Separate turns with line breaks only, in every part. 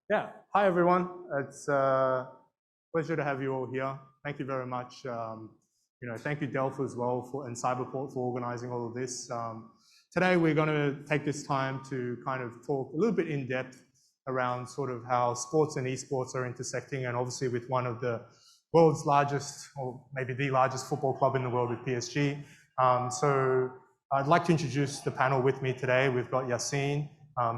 Yeah, hi everyone. It's a pleasure to have you all here. Thank you very much. Thank you Delph as well and Cyberport for organizing all of this. Today we're going to take this time to kind of talk a little bit in depth around sort of how sports and esports are intersecting, and obviously with one of the world's largest, or maybe the largest football club in the world with PSG. So I'd like to introduce the panel with me today. We've got Yassine,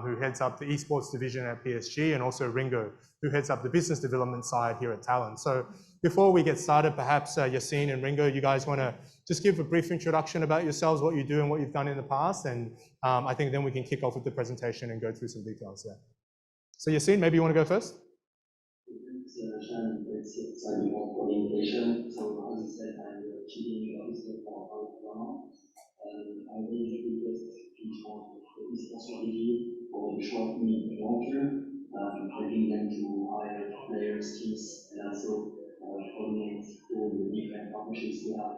who heads up the esports division at PSG, and also Ringo, who heads up the business development side here at Talon. So before we get started, perhaps Yassine and Ringo, you guys want to just give a brief introduction about yourselves, what you do and what you've done in the past, and I think then we can kick off with the presentation and go through some details. Yeah. So Yassine, maybe you want to go first?
Thanks, Zhang. It's exciting for the invitation. So as I said, I'm the chief officer for Talon. I basically just teach on the business strategy for the short, medium, and long term, helping them to hire players, teams, and also coordinate all the different partnerships we have.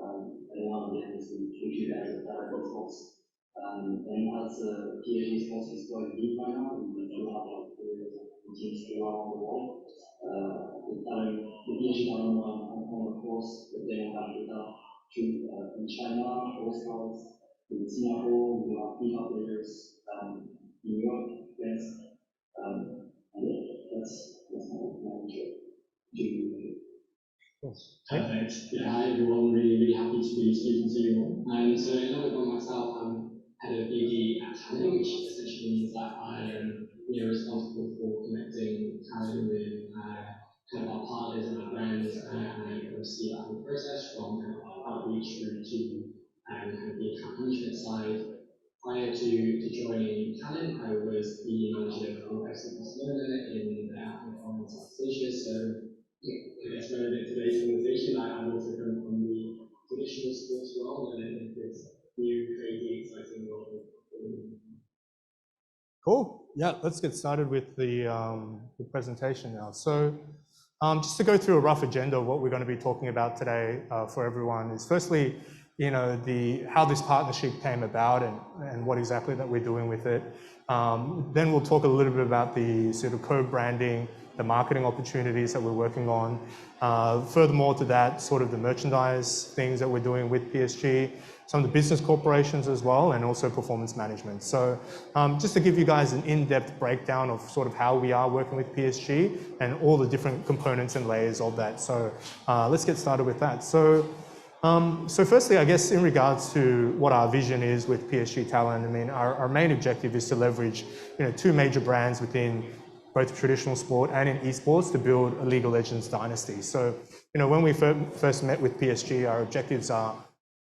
And one of them is to you guys at Talon Esports. And as PSG Sports is quite big right now, we do have teams around the world. The PSG Talon one Hong Kong, of course, but then we have data in China, also in Singapore, we have FIFA players in Europe, yes. And that's my job.
Perfect. Yeah, hi everyone. Really happy to be speaking to you all. So a little bit about myself. I'm head of BD at Talon, which essentially means that I am responsible for connecting Talon with kind of our partners and our brands, and I oversee that whole process from outreach through to kind of the account management side. Prior to joining Talon, I was the manager for Excellent Barcelona in Hong Kong and South Asia. So I guess relevant to today's conversation, I'm also coming from the traditional sports world and in this new, crazy, exciting world.
Cool. Yeah, let's get started with the presentation now. So just to go through a rough agenda of what we're going to be talking about today for everyone is firstly, how this partnership came about and what exactly that we're doing with it. Then we'll talk a little bit about the sort of co-branding, the marketing opportunities that we're working on. Furthermore to that, sort of the merchandise things that we're doing with PSG, some of the business corporations as well, and also performance management. So just to give you guys an in-depth breakdown of sort of how we are working with PSG and all the different components and layers of that. So let's get started with that. So firstly, I guess in regards to what our vision is with PSG Talon, I mean, our main objective is to leverage, two major brands within both traditional sport and in esports to build a League of Legends dynasty. So, when we first met with PSG, our objectives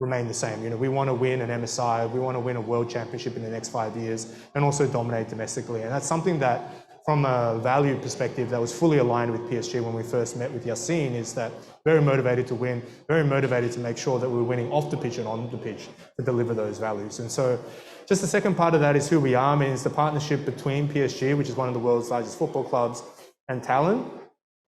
remain the same. We want to win an MSI, we want to win a world championship in the next 5 years, and also dominate domestically. And that's something that, from a value perspective, that was fully aligned with PSG when we first met with Yassine, is that very motivated to win, very motivated to make sure that we're winning off the pitch and on the pitch to deliver those values. And so just the second part of that is who we are. I mean, it's the partnership between PSG, which is one of the world's largest football clubs, and Talon.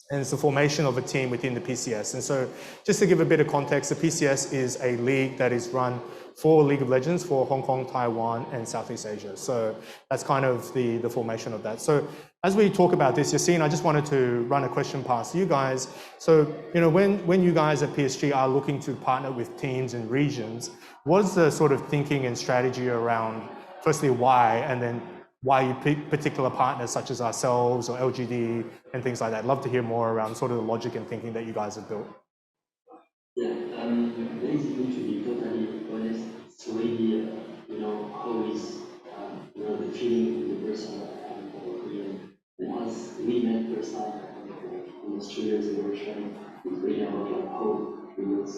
And it's the formation of a team within the PCS. And so just to give a bit of context, the PCS is a league that is run for League of Legends for Hong Kong, Taiwan, and Southeast Asia. So that's kind of the formation of that. So as we talk about this, Yassine, I just wanted to run a question past you guys. So, when you guys at PSG are looking to partner with teams and regions, what's the sort of thinking and strategy around, firstly, why, and then why you pick particular partners such as ourselves or LGD and things like that? I'd love to hear more around sort of the logic and thinking that you guys have built.
Yeah, basically, to be totally honest, it's really, always, the feeling with the person that I'm working. And as we met first time, almost 2 years ago, sharing with really about how we was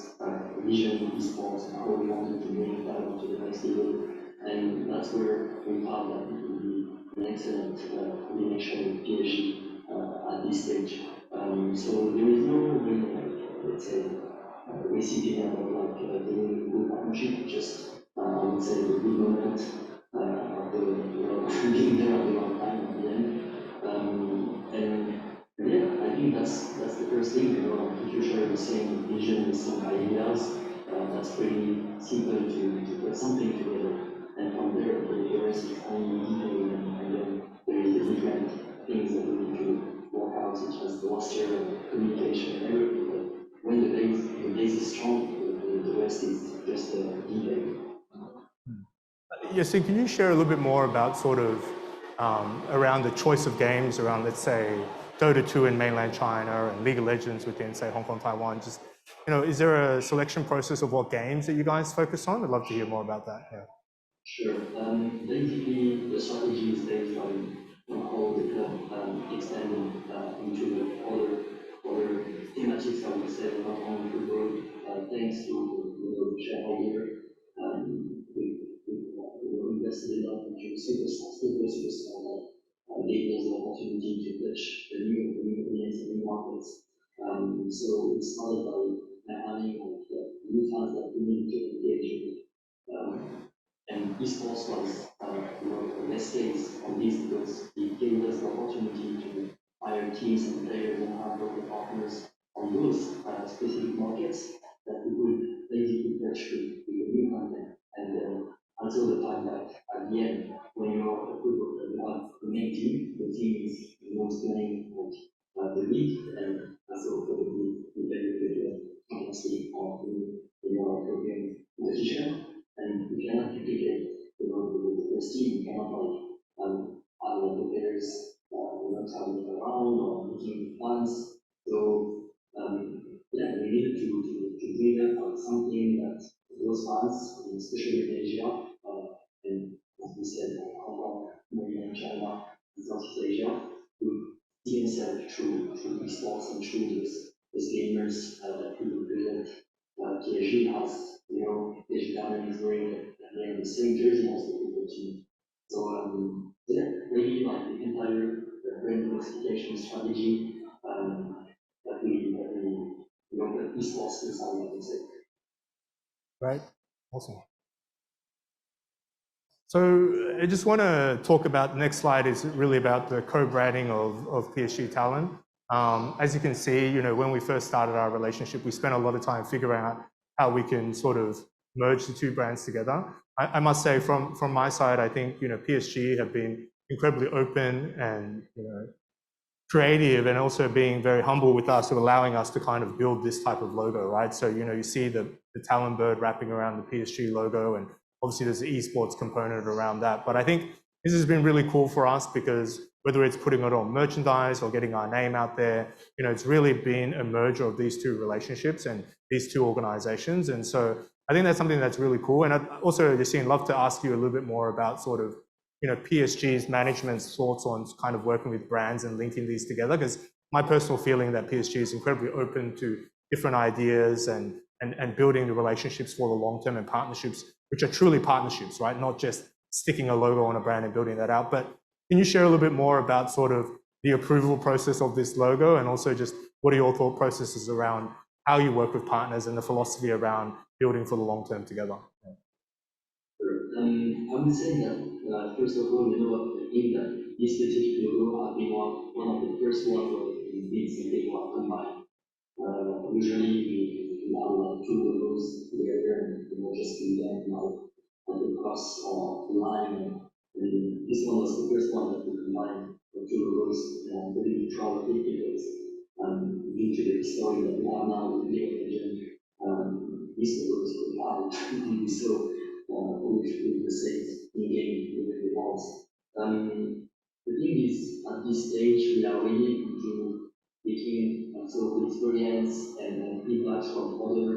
vision esports and how we wanted to bring that to the next level. And that's where we found that it would be an excellent combination with PSG at this stage. So there is no really, let's say, recipe about doing a good partnership, just I would say the good moment of the being there at the wrong time at the end. And yeah, I think that's the first thing, if you share the same vision, the same ideas, that's pretty simple to put something together. And from there, the rest is only detailing, and then there is the different
Yassine, can you share a little bit more about sort of around the choice of games around, let's say, Dota 2 in mainland China and League of Legends within, say, Hong Kong, Taiwan? Just, is there a selection process of what games that you guys focus on? I'd love to hear more about that. Yeah.
Sure. Basically, the strategy is based on how the club extending into the other thematics, I would say, not only football. Thanks to the shareholder, we invested a lot into superstars that gave us the opportunity to touch the new audience and new markets. So it started by having new fans that we need to engage with. And esports was the best case on this because it gave us the opportunity to hire teams and players and have local partners on those specific markets that we could basically touch with the new content. And until the time that at the end, when you're a football player, you have the main team, the team is the most playing the league, and so probably the very good Champions League or the European competition. And we cannot duplicate the first team. We cannot have the players traveling around or meeting fans. So yeah, we needed to bring up something that those fans, especially in Asia, and as we said, Hong Kong, mainland China, and Southeast Asia, would see themselves through esports and through those gamers that we represent. PSG has, PSG Talon is wearing the same jersey as the football team. So yeah, maybe like the entire brand diversification strategy that we that esports inside, I would say.
Right. Awesome. So I just want to talk about, the next slide is really about the co-branding of PSG Talon. As you can see, when we first started our relationship, we spent a lot of time figuring out how we can sort of merge the two brands together. I must say, from my side, I think PSG have been incredibly open and creative, and also being very humble with us, of allowing us to kind of build this type of logo, right? So you see the Talon bird wrapping around the PSG logo, and obviously there's the esports component around that. But I think this has been really cool for us because whether it's putting it on merchandise or getting our name out there, it's really been a merger of these two relationships and these two organizations. And so I think that's something that's really cool. And I'd also, Yassine, love to ask you a little bit more about sort of, PSG's management's thoughts on kind of working with brands and linking these together, because my personal feeling that PSG is incredibly open to different ideas and building the relationships for the long term and partnerships, which are truly partnerships, right? Not just sticking a logo on a brand and building that out. But can you share a little bit more about sort of the approval process of this logo, and also just what are your thought processes around how you work with partners and the philosophy around building for the long term together?
I would say that first of all, I think that this specific logo has been one of the first ones where we did something combined. Usually we have like two logos together and just do them across the line. And this one was the first one that we combined the two logos, and I'm really proud of it because due to the story that we have now with League of Legends, these logos we have so with the sales in-game with the walls. The thing is, at this stage, we are really into taking the experience and feedback from other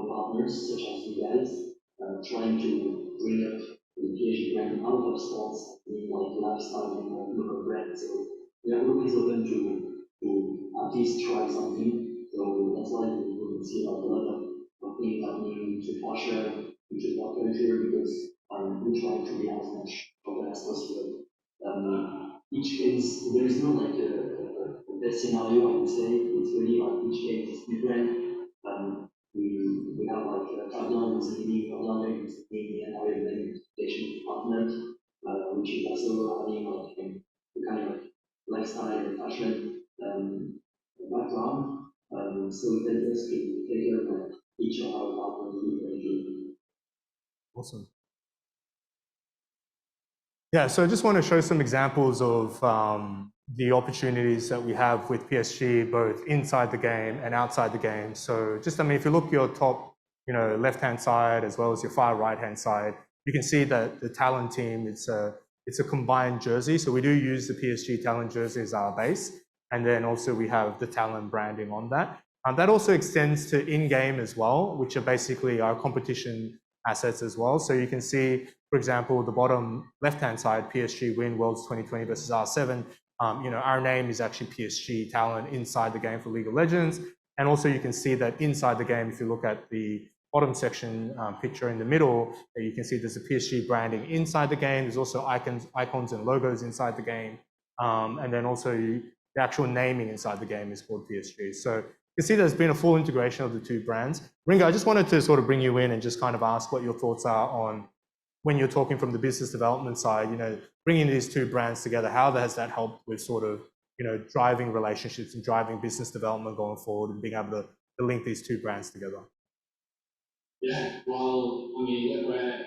partners, such as you guys, trying to bring up the PSG brand out of sports, in lifestyle and local brand. So we are always open to at least try something. So that's why we will see a lot of things happening to fashion, into pop culture, because we try to be as much open as possible. Each case, there is no like a best scenario, I would say. It's really like each case is different. We have like Talon is leading Cobranding, is leading the entire education department, which is also having like the kind of lifestyle and fashion background. So it helps us to take care of each of our partners differently.
Awesome. Yeah, so I just want to show some examples of the opportunities that we have with PSG, both inside the game and outside the game. So just, if you look your top, left-hand side as well as your far right-hand side, you can see that the Talon team, it's a combined jersey. So we do use the PSG Talon jersey as our base. And then also we have the Talon branding on that. That also extends to in-game as well, which are basically our competition assets as well. So you can see, for example, the bottom left-hand side, PSG win Worlds 2020 versus R7. Our name is actually PSG Talon inside the game for League of Legends. And also you can see that inside the game, if you look at the bottom section picture in the middle, you can see there's a PSG branding inside the game. There's also icons and logos inside the game. And then also the actual naming inside the game is called PSG. So you can see there's been a full integration of the two brands. Ringo, I just wanted to sort of bring you in and just kind of ask what your thoughts are on when you're talking from the business development side, bringing these two brands together, how has that helped with sort of, driving relationships and driving business development going forward and being able to link these two brands together?
Yeah, well, I mean, look, we're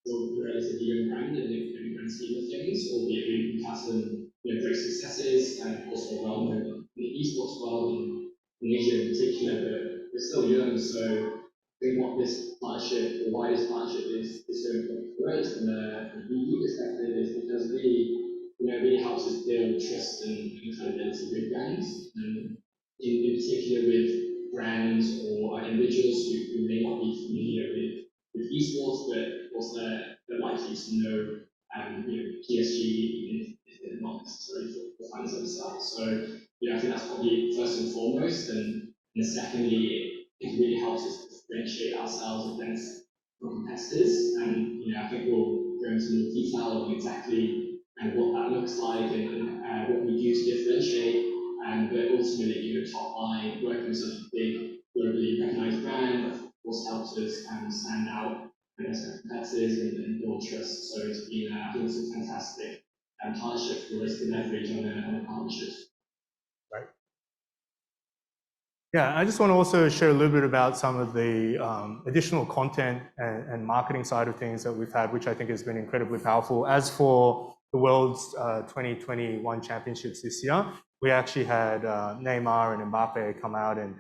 still a relatively young brand in the grand scheme of things, albeit we've had some great successes and also well known in the esports world and in Asia in particular, but we're still young, so I think what this partnership, or why this partnership is so important for us from a BD perspective is because it really helps us build trust and credibility with brands, and in particular with brands or individuals who may not be familiar with esports, but also they're likely to know PSG, even if they're not necessarily for fans themselves. So I think that's probably first and foremost, and secondly, it really helps us differentiate ourselves against competitors. And I think we'll go into more detail on exactly what that looks like and what we do to differentiate. But ultimately, top line, working with such a big, globally recognized brand, of course, helps us stand out against competitors and build trust. So it's been, I think, it's a fantastic partnership for us to leverage on the partnerships.
Right. Yeah, I just want to also share a little bit about some of the additional content and marketing side of things that we've had, which I think has been incredibly powerful. As for the World's 2021 Championships this year, we actually had Neymar and Mbappe come out and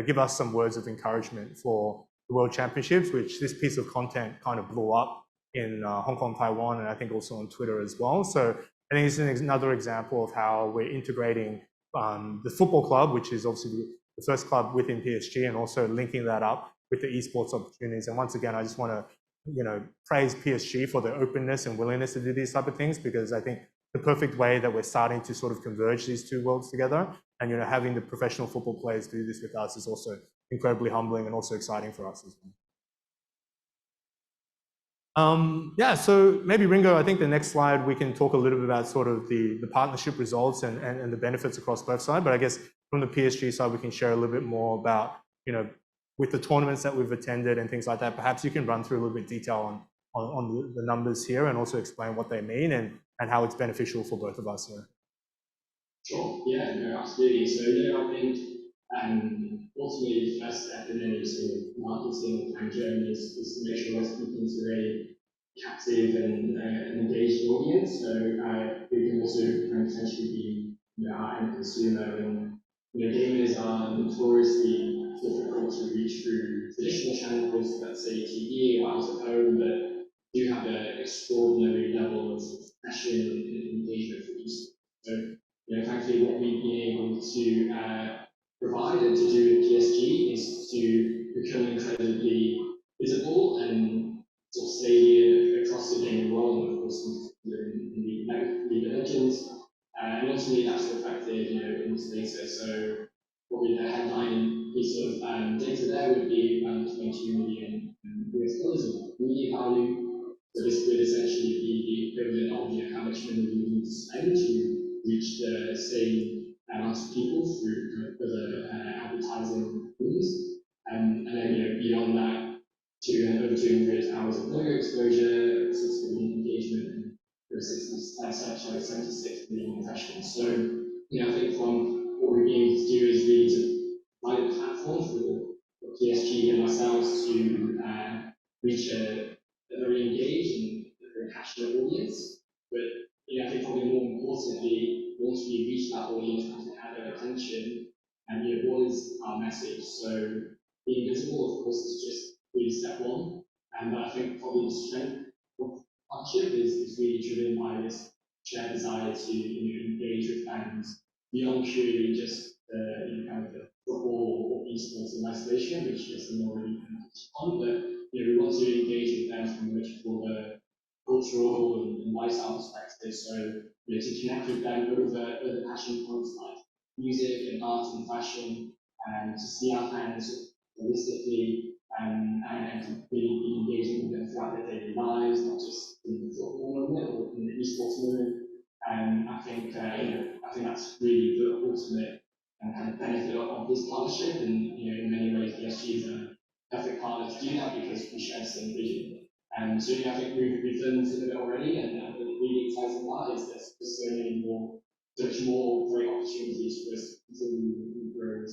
give us some words of encouragement for the World Championships, which this piece of content kind of blew up in Hong Kong, Taiwan, and I think also on Twitter as well. So I think it's another example of how we're integrating the football club, which is obviously the first club within PSG, and also linking that up with the esports opportunities. And once again, I just want to praise PSG for their openness and willingness to do these type of things, because I think the perfect way that we're starting to sort of converge these two worlds together, and having the professional football players do this with us is also incredibly humbling and also exciting for us as well. Yeah, so maybe Ringo, I think the next slide we can talk a little bit about sort of the partnership results and the benefits across both sides. But I guess from the PSG side, we can share a little bit more about, with the tournaments that we've attended and things like that. Perhaps you can run through a little bit detail on the numbers here and also explain what they mean and how it's beneficial for both of us here.
Sure, yeah, no, absolutely. So, I think ultimately the first step in any sort of marketing campaign is to make sure we're speaking to a captive and engaged audience. So we can also potentially be our end consumer, and gamers are notoriously difficult to reach through traditional channels, let's say TV or out of home, but do have an extraordinary level of passion and engagement for each. So thankfully what we've been able to provide and to do with PSG is to become incredibly visible and sort of stay across the gaming world, and of course in the League of Legends. And ultimately that's reflected in this data. So probably the headline piece of data there would be around $22 million US of media value. So this would essentially be the equivalent of how much money we need to spend to reach the same amount of people through the advertising means. And then beyond that, over 200 hours of logo exposure, 6 million engagement, and 76 million impressions. So I think from what we're being able to do is really to provide a platform for PSG and ourselves to reach a very engaged and very passionate audience. But I think probably more importantly, once we reach that audience and have their attention, what is our message? So being visible, of course, is just really step one. But I think probably the strength of partnership is really driven by this shared desire to engage with fans beyond purely just kind of the football or esports in isolation, which Yassine already touched on. But we want to engage with them from a much broader cultural and lifestyle perspective. So to connect with them over other passion points like music and art and fashion, and to see our fans holistically and to really be engaging with them throughout their daily lives, not just in the football movement or in the esports movement. I think that's really the ultimate kind of benefit of this partnership, and in many ways, PSG is a perfect partner to do that because we share the same vision. So I think we've done some of it already, and what really exciting about is there's so many more, such more great opportunities for us to continue to grow.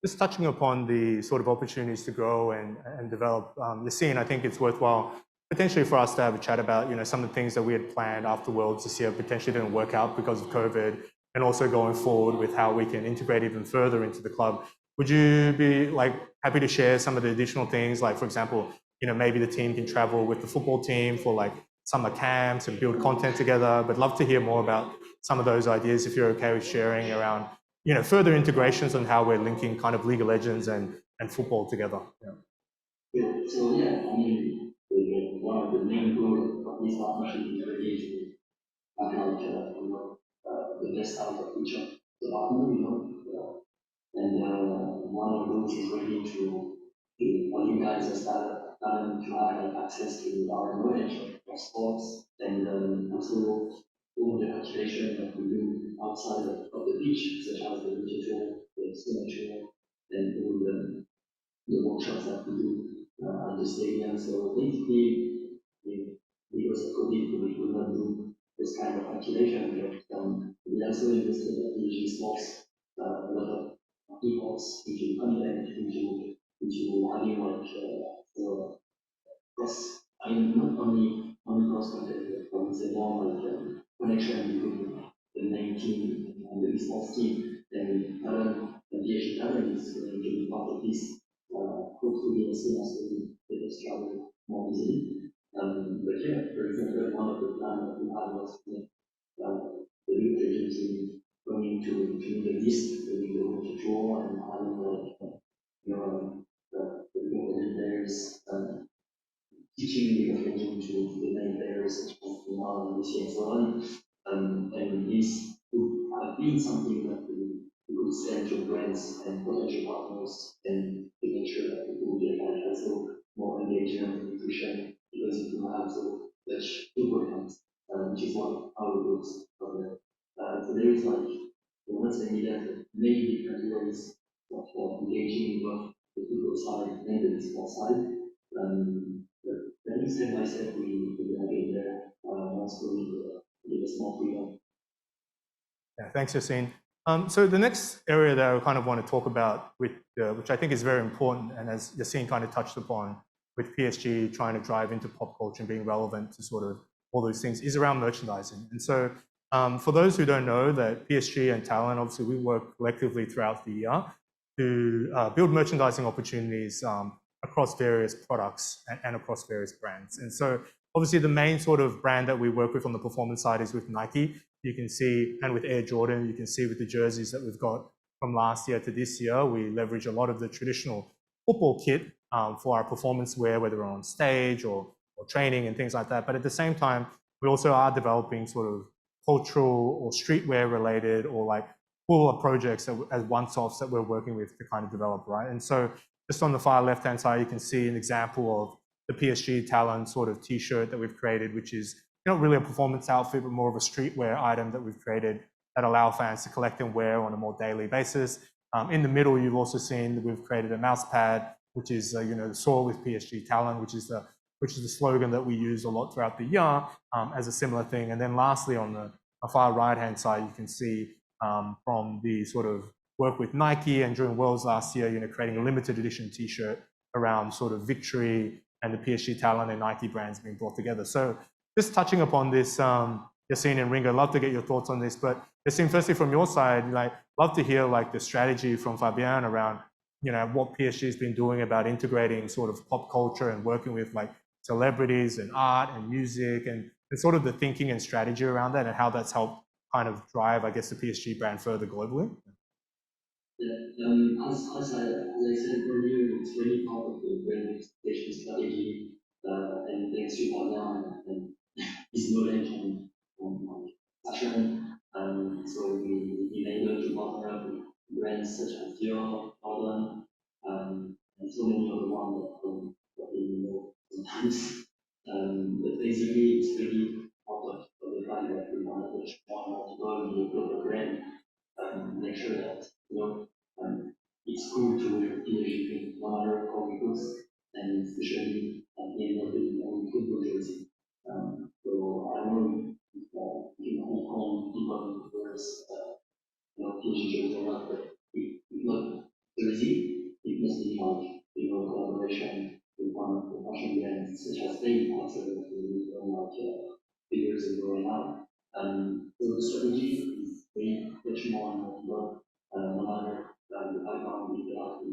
Just touching upon the sort of opportunities to grow and develop, Yassine, I think it's worthwhile potentially for us to have a chat about some of the things that we had planned after Worlds this year potentially didn't work out because of COVID, and also going forward with how we can integrate even further into the club. Would you be happy to share some of the additional things, like for example, maybe the team can travel with the football team for summer camps and build content together? But love to hear more about some of those ideas if you're okay with sharing around further integrations on how we're linking kind of League of Legends and football together.
So I mean, one of the main goals of this partnership is really to find out the best out of each of the partner, and one of those is really to for you guys as Talon to have access to our knowledge of sports, and also all the activation that we do outside of the pitch, such as the digital, the signature, and all the workshops that we do at the stadium. So basically, because of COVID, we could not do this kind of activation, but we also invested at PSG Sports a lot of efforts into content, into having not only cross content, but I would say more connection between the main team and the esports team. And Talon and PSG Talon is going to be part of this. Hopefully, as soon as we get us travel more easily. But for example, one of the plans that we had was the League of Legends team going to the Middle East, maybe going to draw and having the League of Legends players, teaching League of Legends to the main players such as Ringo and Yassine and so on. And this would have been something that we could send to brands and potential partners, and to make sure that people get also more engagement and nutrition, because if you have such programs, which is what our groups cover. So there is we're not saying that many different ways of engaging both the football side and the sports side. But then step by step, we're going to get there once we give us more freedom.
Yeah, thanks, Yassine. So the next area that I kind of want to talk about, which I think is very important, and as Yassine kind of touched upon, with PSG trying to drive into pop culture and being relevant to sort of all those things, is around merchandising. And so for those who don't know, that PSG and Talon, obviously we work collectively throughout the year to build merchandising opportunities across various products and across various brands. And so obviously the main sort of brand that we work with on the performance side is with Nike. You can see, and with Air Jordan, you can see with the jerseys that we've got from last year to this year, we leverage a lot of the traditional football kit for our performance wear, whether we're on stage or training and things like that. But at the same time, we also are developing sort of cultural or streetwear related or fuller projects as one-offs that we're working with to kind of develop, right? And so just on the far left-hand side, you can see an example of the PSG Talon sort of t-shirt that we've created, which is not really a performance outfit, but more of a streetwear item that we've created that allow fans to collect and wear on a more daily basis. In the middle, you've also seen that we've created a mouse pad, which is the soar with PSG Talon, which is the slogan that we use a lot throughout the year as a similar thing. And then lastly, on the far right-hand side, you can see from the sort of work with Nike and during Worlds last year, creating a limited edition t-shirt around sort of victory and the PSG Talon and Nike brands being brought together. So just touching upon this, Yassine and Ringo, love to get your thoughts on this. But Yassine, firstly from your side, love to hear the strategy from Fabien around what PSG has been doing about integrating sort of pop culture and working with like celebrities and art and music and sort of the thinking and strategy around that and how that's helped kind of drive, I guess, the PSG brand further globally.
Yeah, as I said earlier, it's really part of the brand expectation strategy and then super down and this knowledge on fashion. So we able to partner up with brands such as Dior, Talon, and so many other ones that we know sometimes. But basically, it's really part of the fact that we want to push more people in the global brand, make sure that it's cool to wear PSG no matter how we go, and especially at the end of the day, we could go jersey. So I know in Hong Kong people wears PSG jersey a lot, but if not jersey, it must be like collaboration with one of the fashion brands such as APAC that we know like years ago now. So the strategy is very much more on people, no matter the background we have to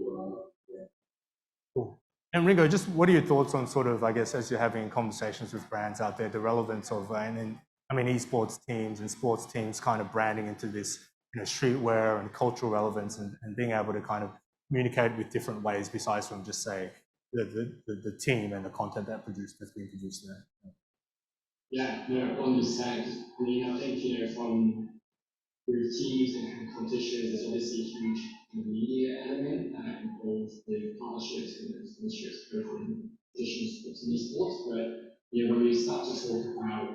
Cool. And Ringo, just what are your thoughts on sort of, I guess, as you're having conversations with brands out there, the relevance of, esports teams and sports teams kind of branding into this, streetwear and cultural relevance and being able to kind of communicate with different ways besides from just say the team and the content that's being produced there.
Yeah, no, understand. I mean, I think, from with teams and competitions, there's obviously a huge media element of the partnerships and the sponsorships go from competitions to esports. But when we start to talk about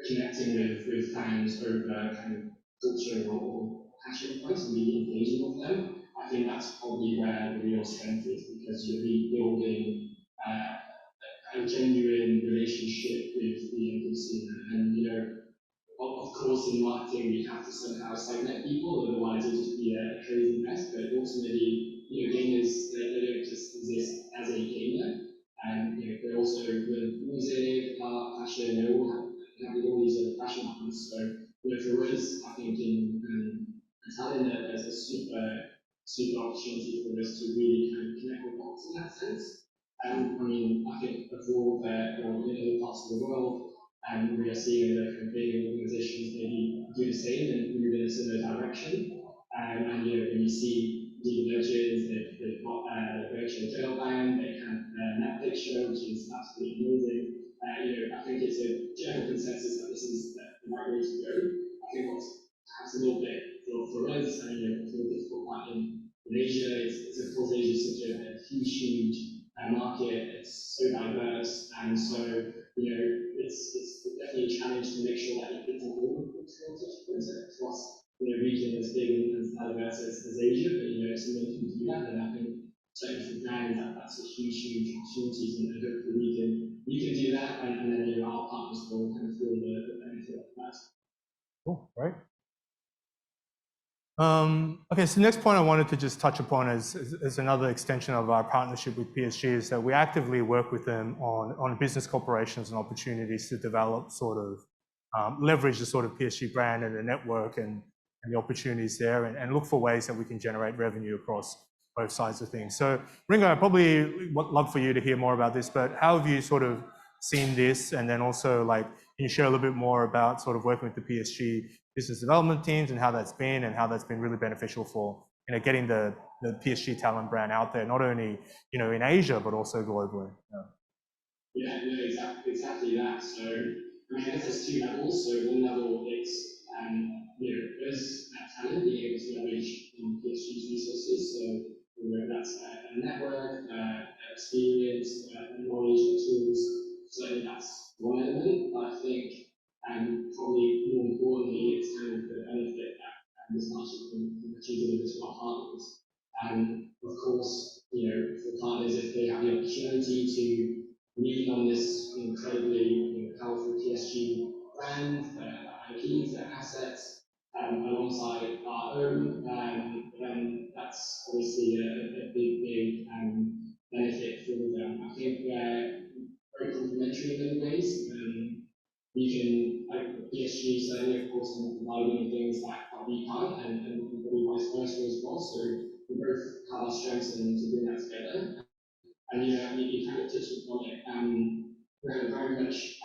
connecting with fans over kind of culture or passion points and really engaging with them, I think that's probably where the real strength is, because you'll be building a genuine relationship with the end consumer. And of course, in marketing, we have to somehow segment people, otherwise it'll just be a crazy mess. But ultimately, gamers, they don't just exist as a gamer, and they also learn music, art, fashion. They all have all these other passion points. So for us, I think in Talon, there's a super opportunity for us to really kind of connect with dots in that sense. I mean, I think abroad there or in other parts of the world, we are seeing the kind of big organizations maybe do the same and move in a similar direction. And when you see League of Legends, they've got the virtual jail band, they have their Netflix show, which is absolutely amazing. I think it's a general consensus that this is the right way to go. I think what's perhaps a little bit for us, and it's a little difficult part in Asia, it's of course Asia is such a huge market, it's so diverse, and so it's definitely a challenge to make sure that you hit all the cultural touchpoints across region as big and as diverse as Asia. But if someone can do that, then I think certainly for brands that's a huge opportunity, and hopefully we can do that, and then our partners will kind of feel the benefit of that.
Cool, right? Okay, so the next point I wanted to just touch upon is another extension of our partnership with PSG is that we actively work with them on business corporations and opportunities to develop sort of leverage the sort of PSG brand and the network and the opportunities there and look for ways that we can generate revenue across both sides of things. So Ringo, I'd probably love for you to hear more about this, but how have you sort of seen this? And then also can you share a little bit more about sort of working with the PSG business development teams and how that's been really beneficial for getting the PSG Talon brand out there, not only in Asia but also globally.
Yeah, no, exactly that. So I guess there's two levels. So one level it's us at Talon being able to leverage PSG's resources. So whether that's a network, experience, knowledge, tools. Certainly that's one element. But I think probably more importantly, it's kind of the benefit that this partnership can achieve to our partners. And of course, for partners, if they have the opportunity to lean on this incredibly powerful PSG brand, their IPs, their assets, alongside our own, then that's obviously a big benefit for them. I think they're very complementary in many ways. We can, like PSG certainly, of course, can provide many things that we can't, and probably vice versa as well. So we're both have our strengths and to bring that together. And you kind of touched upon it. We're very much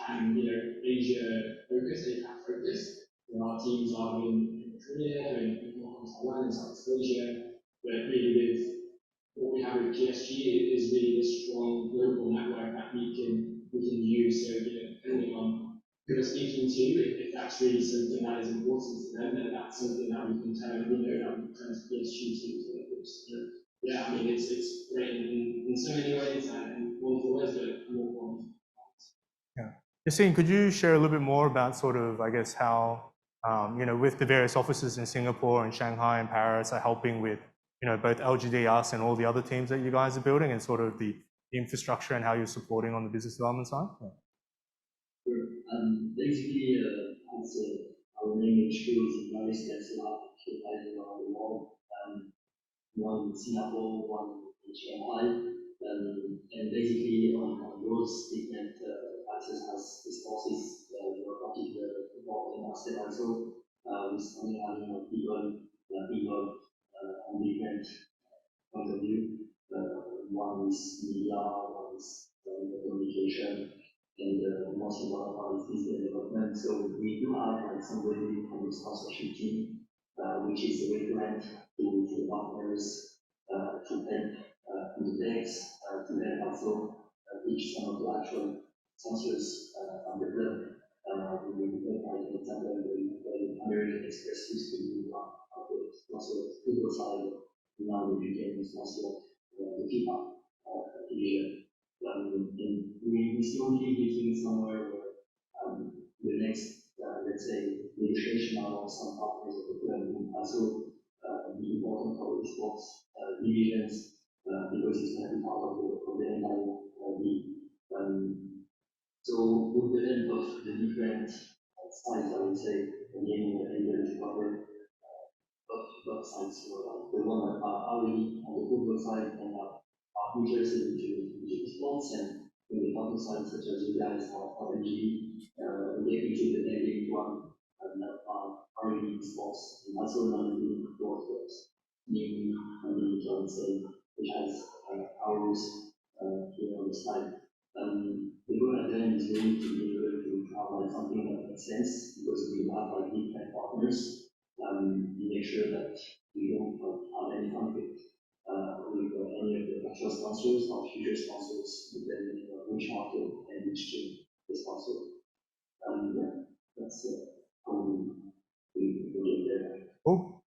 Asia focused, APAC focused. Our teams are in Korea and Taiwan and Southeast Asia, but really with what we have with PSG is really a strong global network that we can use. So depending on who we're speaking to, if that's really something that is important to them, then that's something that we can turn. We know that we can turn to PSG to. So, yeah, I mean it's great in so many ways and wonderful ways, but more wonderful.
Yeah, Yassine, could you share a little bit more about sort of, I guess, how with the various offices in Singapore and Shanghai and Paris are helping with both LGD, us, and all the other teams that you guys are building, and sort of the infrastructure and how you're supporting on the business development side? Yeah.
Sure. Basically, as our name HQ is in Paris, there's a lot of people around the world. One in Singapore, one in Shanghai, and basically on those different access has resources particular involved in us, and also with having people on different point of view. One is media, one is communication, and most important one is business development. So we do have somebody from the sponsorship team, which is a recommend to the partners to help in the decks, to help also teach some of the actual sponsors on the club. We like an example, the American Express used to be the sponsor football side. Now we became sponsor the FIFA division. And we slowly getting somewhere where the next, let's say, illustration of some partners of the club will also be important for the sports divisions because it's going to be part of the entire league. So with the help of the different sides, I would say, again, we're able to cover both sides. So the one that are already on the football side and are interested into sports, and in the football side, such as you guys are already get into the negative one and are already in sports, and also not really growth first. New, I would say, which has hours here on the slide. The goal at the end is really to be able to have something that makes sense, because we have different partners. We make sure that we don't have any conflict with any of the actual sponsors or future sponsors, depending on which market and which team the sponsor. Yeah, that's how we get there.
Cool.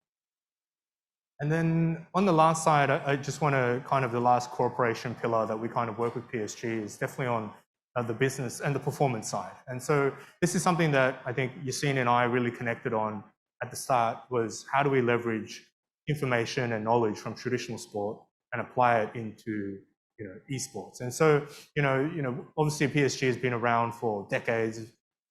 And then on the last side, I just want to kind of the last cooperation pillar that we kind of work with PSG is definitely on the business and the performance side. And so this is something that I think Yassine and I really connected on at the start, was how do we leverage information and knowledge from traditional sport and apply it into esports. And so obviously PSG has been around for decades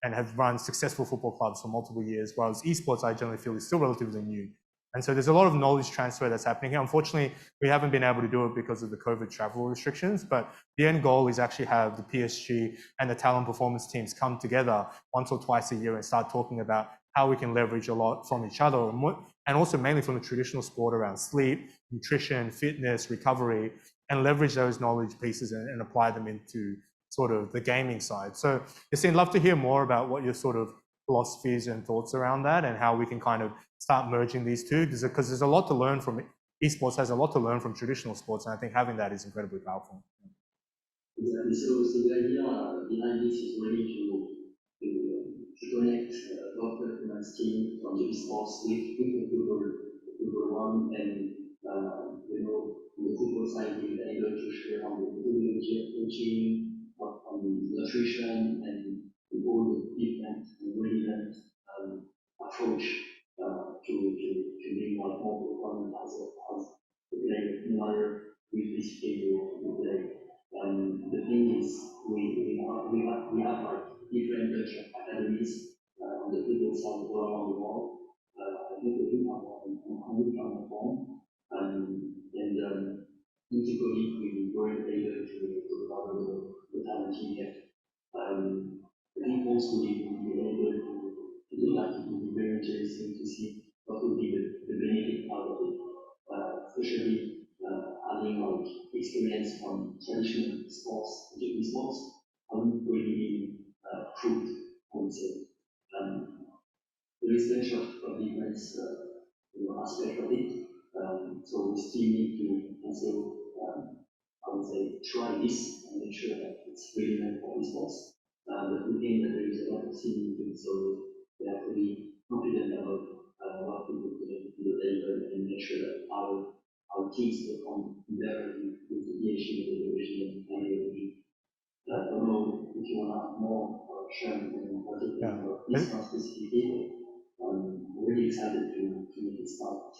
and have run successful football clubs for multiple years, whereas esports I generally feel is still relatively new. And so there's a lot of knowledge transfer that's happening here. Unfortunately, we haven't been able to do it because of the COVID travel restrictions, but the end goal is actually have the PSG and the Talon performance teams come together once or twice a year and start talking about how we can leverage a lot from each other, and also mainly from the traditional sport around sleep, nutrition, fitness, recovery, and leverage those knowledge pieces and apply them into sort of the gaming side. So Yassine, love to hear more about what your sort of philosophies and thoughts around that, and how we can kind of start merging these two, because there's a lot to learn from esports, has a lot to learn from traditional sports, and I think having that is incredibly powerful.
Exactly. So the idea behind this is really to connect both performance team from the esports with the football one, and on the football side being able to share on the coaching, on the nutrition, and all the different relevant approach to being more performant as a player, no matter which discipline you play. The thing is, we have different academies on the football side all around the world. I think we do have one on the phone, and typically we weren't able to cover the talent team yet. I think also we will be able to do that. It will be very interesting to see what would be the benefit out of it, especially experience from traditional sports, particularly sports, haven't really proved, I would say. There is plenty of different aspects of it. So we still need to also, I would say, try this and make sure that it's really meant for esports. But we think that there is a lot of synergy, so we are pretty confident about what we will deliver and make sure that our teams perform better with the PhD, the division, and the I don't know if you want to have more Sean and what you think about this one specifically. I'm really excited to make it start.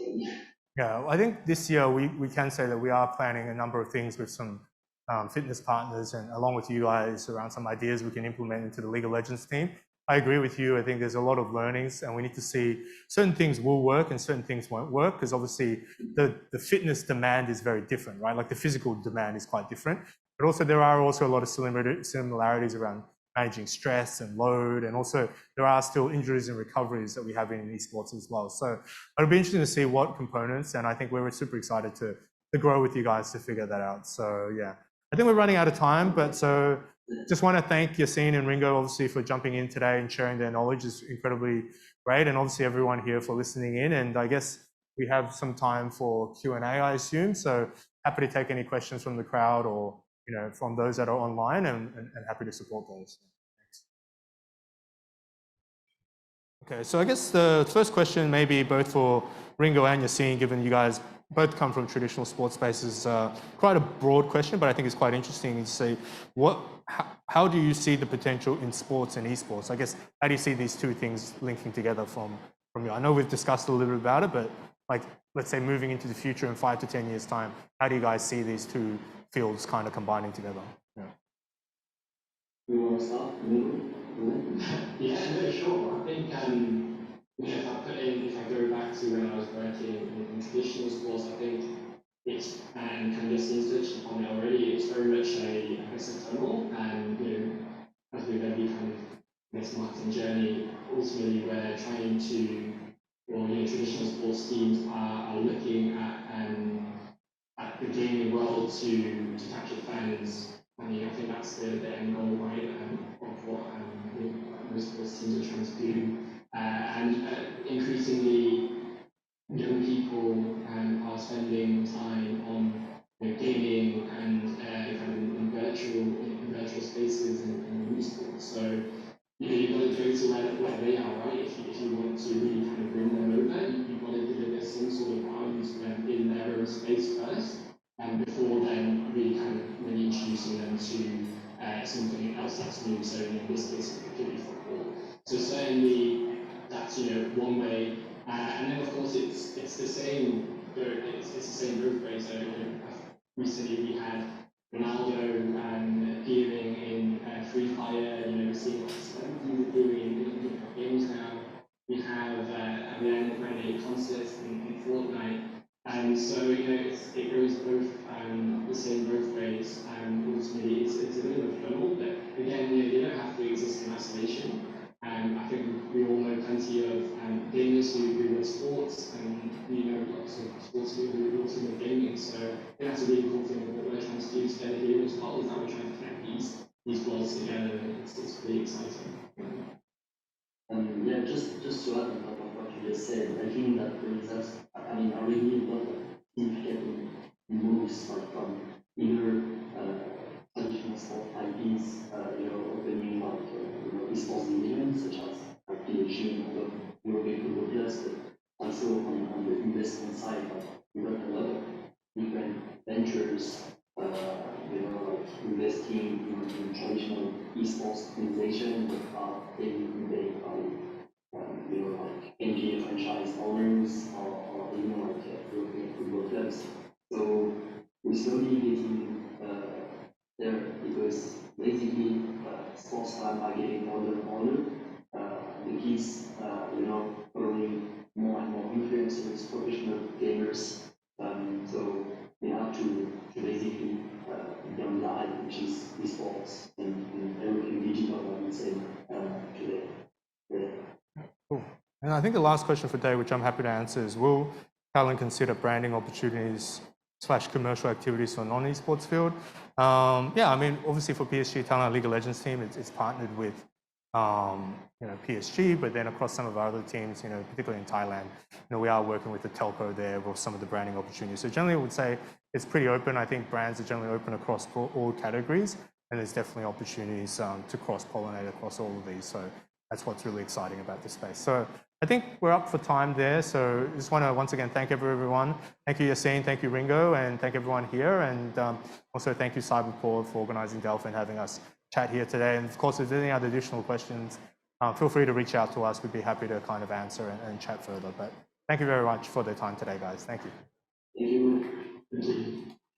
Yeah, I think this year we can say that we are planning a number of things with some fitness partners and along with you guys around some ideas we can implement into the League of Legends team. I agree with you. I think there's a lot of learnings and we need to see certain things will work and certain things won't work because obviously the fitness demand is very different, right? Like the physical demand is quite different, but also there are also a lot of similarities around managing stress and load, and also there are still injuries and recoveries that we have in esports as well. So it'll be interesting to see what components, and I think we're super excited to grow with you guys to figure that out. So yeah, I think we're running out of time, but so just want to thank Yassine and Ringo obviously for jumping in today and sharing their knowledge. Is incredibly great, and obviously everyone here for listening in. And I guess we have some time for Q&A, I assume. So happy to take any questions from the crowd or from those that are online, and happy to support those. Thanks. Okay, so I guess the first question may be both for Ringo and Yassine, given you guys both come from traditional sports spaces. Quite a broad question, but I think it's quite interesting to see how do you see the potential in sports and esports? I guess, how do you see these two things linking together from you? I know we've discussed a little bit about it, but like, let's say moving into the future in 5 to 10 years time, how do you guys see these two fields kind of combining together? Yeah.
You want to start?
Yeah, no, sure. I think if I go back to when I was working in traditional sports, I think it's, and kind of Yassine's touched upon it already, it's very much a tunnel, and as with every kind of this marketing journey, ultimately we're trying to, or traditional sports teams are looking at the gaming world to capture fans. I mean, I think that's the end goal, right, of what most sports teams are trying to do. And increasingly, young people are spending time on gaming and kind of in virtual spaces and esports. So you've got to go to where they are, right? If you want to really kind of bring them over, you've got to deliver some sort of value to them in their own space first, and before then really kind of really introducing them to something else that's new. So in this case, it could be football. So certainly that's one way, and then of course it's the same. It's the same growth rate. So recently we had Ronaldo appearing in Free Fire. We're seeing what celebrities are doing in games now. We have Ariana Grande concerts in Fortnite, and so it goes both the same growth rates, and ultimately it's a bit of a funnel. But again, they don't have to exist in isolation. I think we all know plenty of gamers who love sports, and lots of sports people who also love gaming. So I think that's a really cool thing that we're trying to do together here as well, is that we're trying to connect these worlds together, and it's pretty exciting.
Yeah, just to add on top of what you just said, I think that the results, I mean, are really a lot of significant moves, like from either traditional sport IPs, opening like esports divisions such as PSG and European Football Plus, but also on the investment side, we got a lot of different ventures, like investing in traditional esports organizations that are taken by like NBA franchise owners or even like European football clubs. So we're slowly getting there because basically sports fans are getting older and older. The kids, following more and more influencers, professional gamers. So they have to basically be on the hype, which is esports and everything digital, I would say, today. Yeah.
Cool. And I think the last question for today, which I'm happy to answer, is will Talon consider branding opportunities / commercial activities for non-esports field. Yeah, I mean, obviously for PSG Talon League of Legends team, it's partnered with PSG, but then across some of our other teams, particularly in Thailand, we are working with the telco there with some of the branding opportunities. So generally, I would say it's pretty open. I think brands are generally open across all categories, and there's definitely opportunities to cross-pollinate across all of these. So that's what's really exciting about this space. So I think we're up for time there. So I just want to once again thank everyone. Thank you, Yassine. Thank you, Ringo, and thank everyone here. And also thank you, Cyberport, for organizing Delphi and having us chat here today. And of course, if there's any other additional questions, feel free to reach out to us. We'd be happy to kind of answer and chat further. But thank you very much for the time today, guys. Thank you.
Thank you. Thank you.